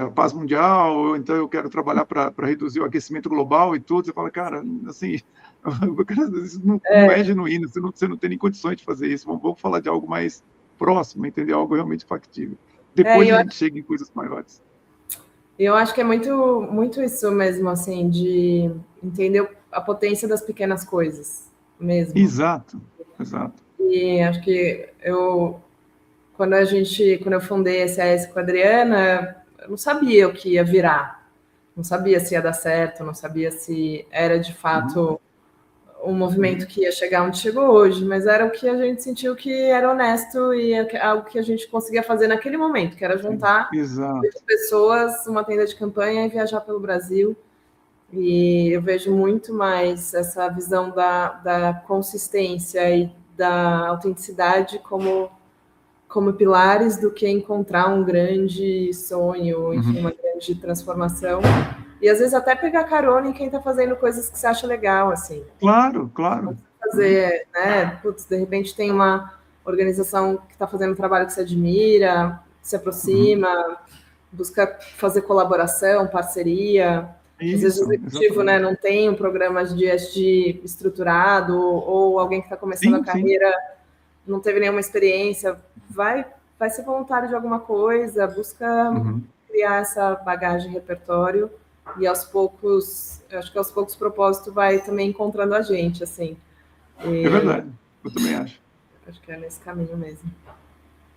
a paz mundial, ou então eu quero trabalhar para reduzir o aquecimento global e tudo. Você fala, cara, assim, isso não é genuíno, você não tem nem condições de fazer isso. Vamos falar de algo mais próximo, entender algo realmente factível. Depois a gente chega em coisas maiores. Eu acho que é muito, muito isso mesmo, assim, de entender a potência das pequenas coisas mesmo. Exato, exato. E acho que quando eu fundei a SAS com a Adriana, eu não sabia o que ia virar, não sabia se ia dar certo, não sabia se era de fato um movimento que ia chegar onde chegou hoje, mas era o que a gente sentiu que era honesto e algo que a gente conseguia fazer naquele momento, que era juntar 8 pessoas, uma tenda de campanha e viajar pelo Brasil. E eu vejo muito mais essa visão da consistência e da autenticidade como pilares do que encontrar um grande sonho, enfim, uma grande transformação. E às vezes até pegar carona em quem está fazendo coisas que você acha legal, assim. Claro, claro. Fazer, né? Putz, de repente tem uma organização que está fazendo um trabalho que você admira, se aproxima, busca fazer colaboração, parceria. Às vezes o executivo, né, não tem um programa de ESG estruturado, ou alguém que está começando a carreira não teve nenhuma experiência, vai ser voluntário de alguma coisa, busca criar essa bagagem, repertório, e aos poucos, eu acho que aos poucos o propósito vai também encontrando a gente, assim. É verdade, eu também acho. Acho que é nesse caminho mesmo.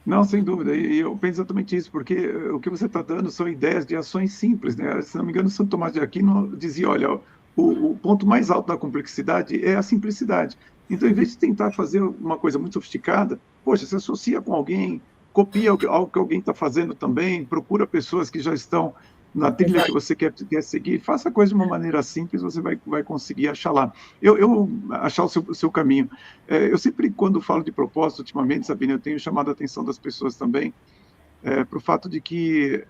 Não, sem dúvida, e eu penso exatamente isso, porque o que você está dando são ideias de ações simples, né? Se não me engano, Santo Tomás de Aquino dizia, olha, o ponto mais alto da complexidade é a simplicidade. Então, em vez de tentar fazer uma coisa muito sofisticada, poxa, se associa com alguém, copia algo que alguém está fazendo também, procura pessoas que já estão na trilha que Exato. você quer seguir, faça a coisa de uma maneira simples, você vai conseguir achar lá. Eu achar o seu caminho. Eu sempre, quando falo de propósito, ultimamente, Sabine, eu tenho chamado a atenção das pessoas também, para o fato de que,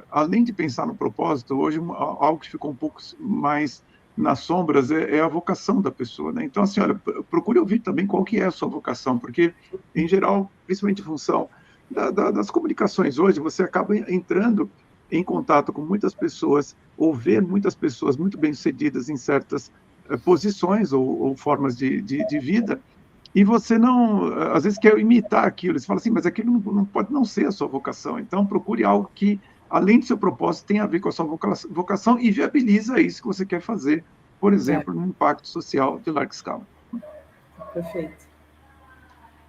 além de pensar no propósito, hoje algo que ficou um pouco mais nas sombras é a vocação da pessoa, né? Então, assim, olha, procure ouvir também qual que é a sua vocação, porque, em geral, principalmente em função das comunicações hoje, você acaba entrando em contato com muitas pessoas, ou ver muitas pessoas muito bem-sucedidas em certas posições ou formas de vida, e você não, às vezes, quer imitar aquilo. Você fala assim, mas aquilo não pode não ser a sua vocação. Então, procure algo que, além do seu propósito, tenha a ver com a sua vocação e viabiliza isso que você quer fazer, por É, exemplo, num impacto social de larga escala. perfeito.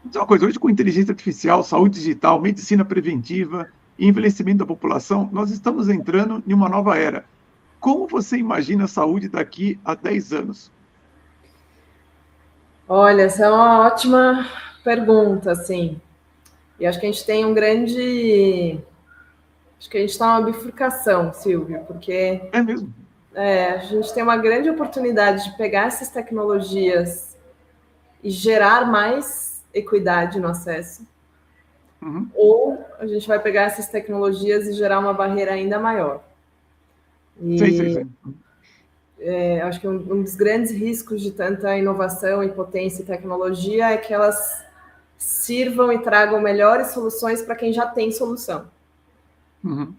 Então, uma coisa, hoje com inteligência artificial, saúde digital, medicina preventiva e envelhecimento da população, nós estamos entrando em uma nova era. Como você imagina a saúde daqui a 10 anos? Olha, essa é uma ótima pergunta, assim. E acho que a gente tem um grande. Acho que a gente está numa bifurcação, Silvio, porque É mesmo? a gente tem uma grande oportunidade de pegar essas tecnologias e gerar mais equidade no acesso, Uhum. ou a gente vai pegar essas tecnologias e gerar uma barreira ainda maior. Sim, sim, E sim. acho que um dos grandes riscos de tanta inovação e potência e tecnologia é que elas sirvam e tragam melhores soluções para quem já tem solução. Uhum.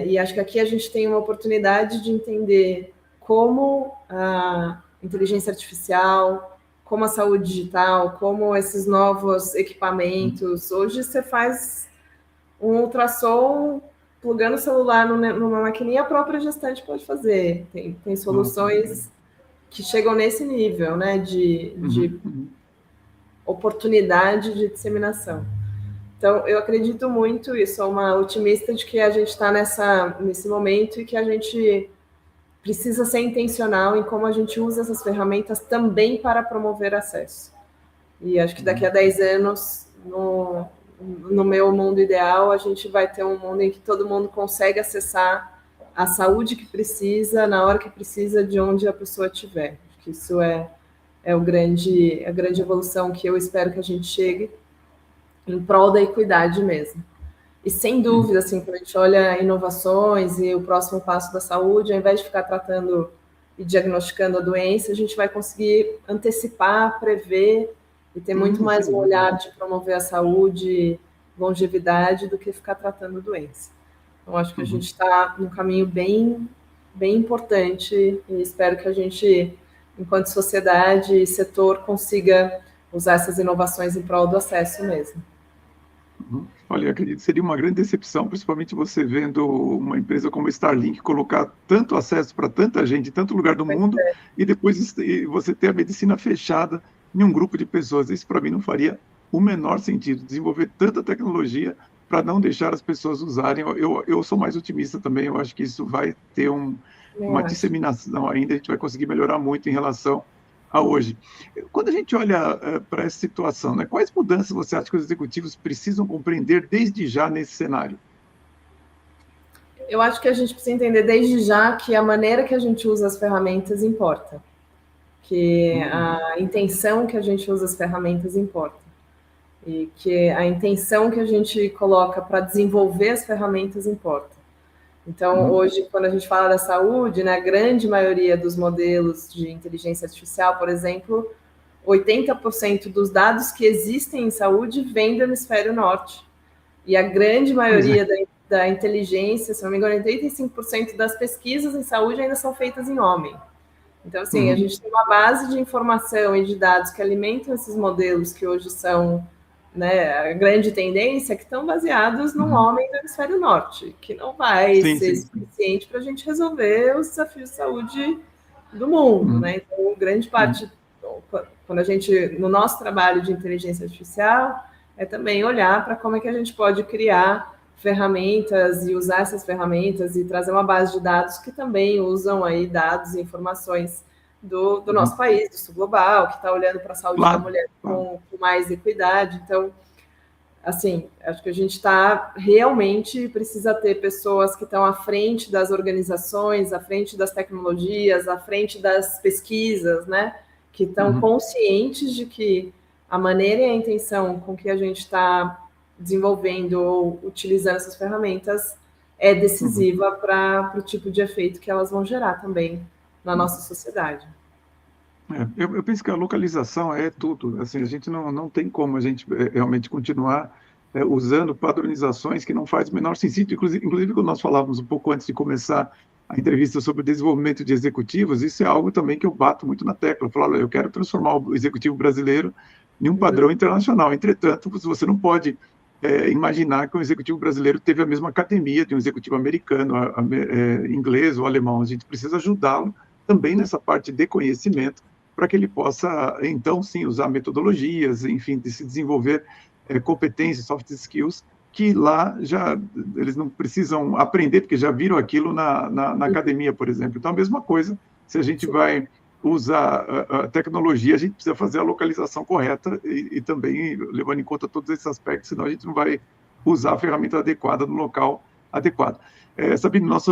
E acho que aqui a gente tem uma oportunidade de entender como a inteligência artificial, como a saúde digital, como esses novos Uhum. equipamentos. Hoje você faz um ultrassom plugando o celular numa maquininha, a própria gestante pode fazer. Tem Nossa. soluções que chegam nesse nível, né, de Uhum. Uhum. oportunidade de disseminação. Então, eu acredito muito e sou uma otimista de que a gente está nesse momento e que a gente precisa ser intencional em como a gente usa essas ferramentas também para promover acesso. E acho que daqui a Uhum. 10 anos, no meu mundo ideal, a gente vai ter um mundo em que todo mundo consegue acessar a saúde que precisa, na hora que precisa, de onde a pessoa estiver. Acho que isso é a grande evolução que eu espero que a gente chegue em prol da equidade mesmo. E sem Uhum. dúvida, assim, quando a gente olha inovações e o próximo passo da saúde, ao invés de ficar tratando e diagnosticando a doença, a gente vai conseguir antecipar, prever e ter muito Sem mais um dúvida. olhar de promover a saúde, longevidade, do que ficar tratando doença. Então, acho que a gente Uhum. está num caminho bem importante e espero que a gente, enquanto sociedade e setor, consiga usar essas inovações em prol do acesso mesmo. Uhum. Olha, eu acredito que seria uma grande decepção, principalmente você vendo uma empresa como a Starlink colocar tanto acesso para tanta gente em tanto lugar do mundo e depois e você ter a medicina fechada em um grupo de pessoas. Isso para mim não faria o menor sentido, desenvolver tanta tecnologia para não deixar as pessoas usarem. Eu sou mais otimista também, eu acho que isso vai ter Eu uma acho. disseminação ainda, a gente vai conseguir melhorar muito em relação a hoje. Quando a gente olha para essa situação, né, quais mudanças você acha que os executivos precisam compreender desde já nesse cenário? Eu acho que a gente precisa entender desde já que a maneira que a gente usa as ferramentas importa, que Uhum. a intenção que a gente usa as ferramentas importa, e que a intenção que a gente coloca para desenvolver as ferramentas importa. Então, Uhum. hoje, quando a gente fala da saúde, na grande maioria dos modelos de inteligência artificial, por exemplo, 80% dos dados que existem em saúde vêm do hemisfério norte. E a grande Pois é. maioria da inteligência, se não me engano, 85% das pesquisas em saúde ainda são feitas em homem. Então, assim, a Uhum. gente tem uma base de informação e de dados que alimentam esses modelos que hoje são, né, a grande tendência, que estão baseados num Uhum. homem do hemisfério norte, que não vai Sim, ser sim, sim. suficiente para a gente resolver os desafios de saúde do mundo, Uhum. né? Então, grande Uhum. parte, quando a gente, no nosso trabalho de inteligência artificial, é também olhar para como é que a gente pode criar ferramentas e usar essas ferramentas e trazer uma base de dados que também usam aí dados e informações do nosso país, do sul global, que está olhando para a saúde da mulher com mais equidade. Então, assim, acho que a gente realmente precisa ter pessoas que estão à frente das organizações, à frente das tecnologias, à frente das pesquisas, né? Que estão conscientes de que a maneira e a intenção com que a gente está desenvolvendo ou utilizando essas ferramentas é decisiva para o tipo de efeito que elas vão gerar também na nossa sociedade. Eu penso que a localização é tudo. Assim, a gente não tem como a gente realmente continuar usando padronizações que não faz o menor sentido. Inclusive, quando nós falávamos um pouco antes de começar a entrevista sobre o desenvolvimento de executivos, isso é algo também que eu bato muito na tecla. Eu falo, eu quero transformar o executivo brasileiro em um padrão internacional. Entretanto, você não pode imaginar que um executivo brasileiro teve a mesma academia de um executivo americano, inglês ou alemão. A gente precisa ajudá-lo também nessa parte de conhecimento, para que ele possa, então, sim, usar metodologias, enfim, de se desenvolver competências, soft skills, que lá eles não precisam aprender, porque já viram aquilo na academia, por exemplo. Então, a mesma coisa, se a gente vai usar a tecnologia, a gente precisa fazer a localização correta e também levando em conta todos esses aspectos, senão a gente não vai usar a ferramenta adequada no local adequado. Sabine, nossa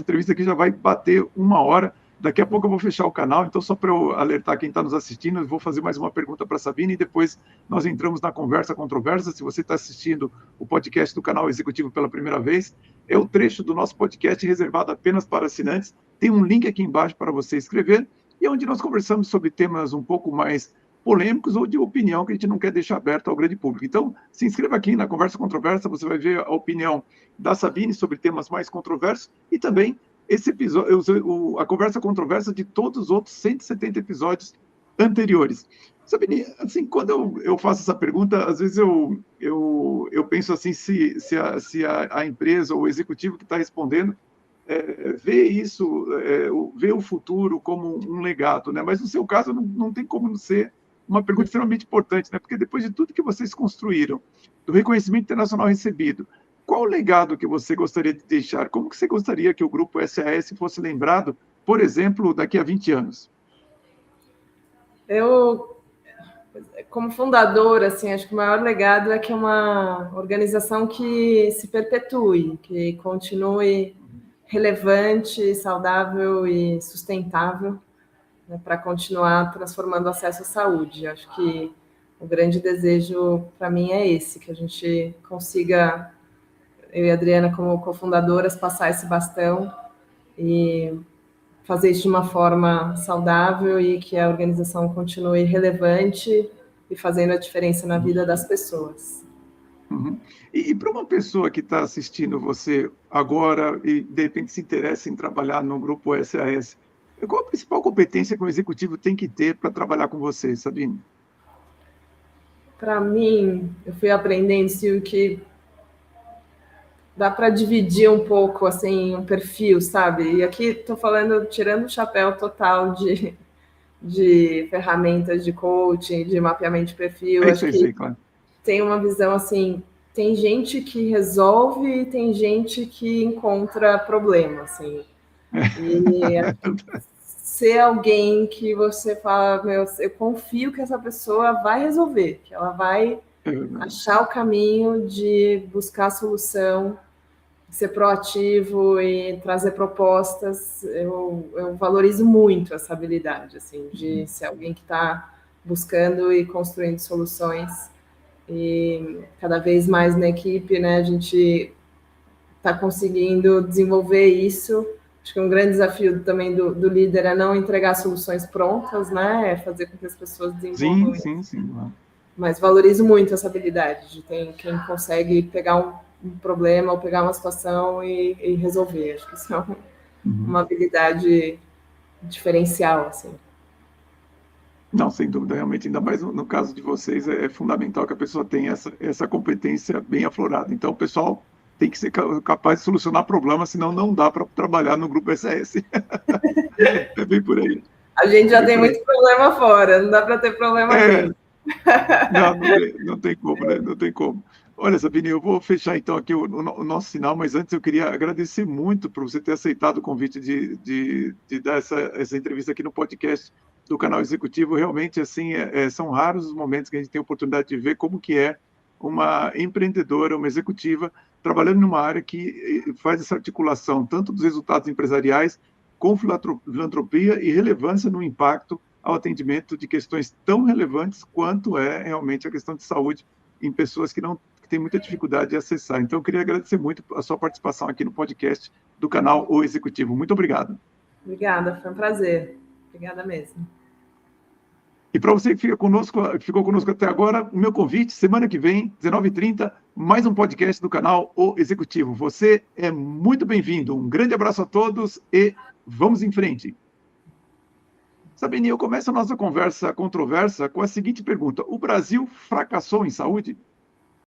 entrevista aqui já vai bater 1 hora. Daqui a pouco eu vou fechar o canal, então só para eu alertar quem está nos assistindo, eu vou fazer mais uma pergunta para a Sabine e depois nós entramos na conversa controversa. Se você está assistindo o podcast do canal Executivo pela primeira vez, é o trecho do nosso podcast reservado apenas para assinantes. Tem um link aqui embaixo para você escrever e é onde nós conversamos sobre temas um pouco mais polêmicos ou de opinião que a gente não quer deixar aberto ao grande público. Então, se inscreva aqui na Conversa Controversa, você vai ver a opinião da Sabine sobre temas mais controversos e também esse episódio, a Conversa Controversa de todos os outros 170 episódios anteriores. Sabine, assim, quando eu faço essa pergunta, às vezes eu penso assim, se a empresa ou o executivo que está respondendo vê isso, vê o futuro como um legado, né? Mas no seu caso não tem como não ser uma pergunta extremamente importante, né? Porque depois de tudo que vocês construíram, do reconhecimento internacional recebido, qual o legado que você gostaria de deixar? Como que você gostaria que o Grupo SAS fosse lembrado, por exemplo, daqui a 20 anos? Eu, como fundadora, assim, acho que o maior legado é que é uma organização que se perpetue, que continue relevante, saudável e sustentável, né, para continuar transformando o acesso à saúde. Acho que o grande desejo para mim é esse, que a gente consiga, eu e a Adriana, como cofundadoras, passar esse bastão e fazer isso de uma forma saudável e que a organização continue relevante e fazendo a diferença na vida das pessoas. E para uma pessoa que está assistindo você agora e, de repente, se interessa em trabalhar no Grupo SAS, qual a principal competência que um executivo tem que ter para trabalhar com você, Sabine? Para mim, eu fui aprendendo, Silvio, que dá para dividir um pouco, assim, um perfil, sabe? E aqui estou falando, tirando o chapéu total de ferramentas de coaching, de mapeamento de perfil. Acho que claro. Tem uma visão, assim, tem gente que resolve e tem gente que encontra problema, assim. E ser alguém que você fala, meu, eu confio que essa pessoa vai resolver, que ela vai achar o caminho de buscar a solução, ser proativo e trazer propostas. Eu valorizo muito essa habilidade, assim, de ser alguém que está buscando e construindo soluções. E cada vez mais na equipe, né, a gente está conseguindo desenvolver isso. Acho que um grande desafio também do líder é não entregar soluções prontas, né, é fazer com que as pessoas desenvolvam isso. Sim. Mas valorizo muito essa habilidade de ter quem consegue pegar um problema ou pegar uma situação e resolver. Acho que isso é uma habilidade diferencial, assim. Não, sem dúvida, realmente, ainda mais no caso de vocês, é fundamental que a pessoa tenha essa competência bem aflorada. Então, o pessoal tem que ser capaz de solucionar problemas, senão não dá para trabalhar no Grupo SAS. É bem por aí. A gente já tem muito problema fora, não dá para ter problema dentro. Não tem como, né? Não tem como. Olha, Sabine, eu vou fechar então aqui o nosso sinal, mas antes eu queria agradecer muito por você ter aceitado o convite de dar essa entrevista aqui no podcast do canal Executivo. Realmente, assim, são raros os momentos que a gente tem a oportunidade de ver como que é uma empreendedora, uma executiva, trabalhando numa área que faz essa articulação tanto dos resultados empresariais com filantropia e relevância no impacto ao atendimento de questões tão relevantes quanto é realmente a questão de saúde em pessoas que têm muita dificuldade de acessar. Então, eu queria agradecer muito a sua participação aqui no podcast do canal O Executivo. Muito obrigado. Obrigada, foi um prazer. Obrigada mesmo. E para você que ficou conosco até agora, o meu convite, semana que vem, 19h30, mais um podcast do canal O Executivo. Você é muito bem-vindo. Um grande abraço a todos e vamos em frente. Sabine, eu começo a nossa conversa controversa com a seguinte pergunta: o Brasil fracassou em saúde?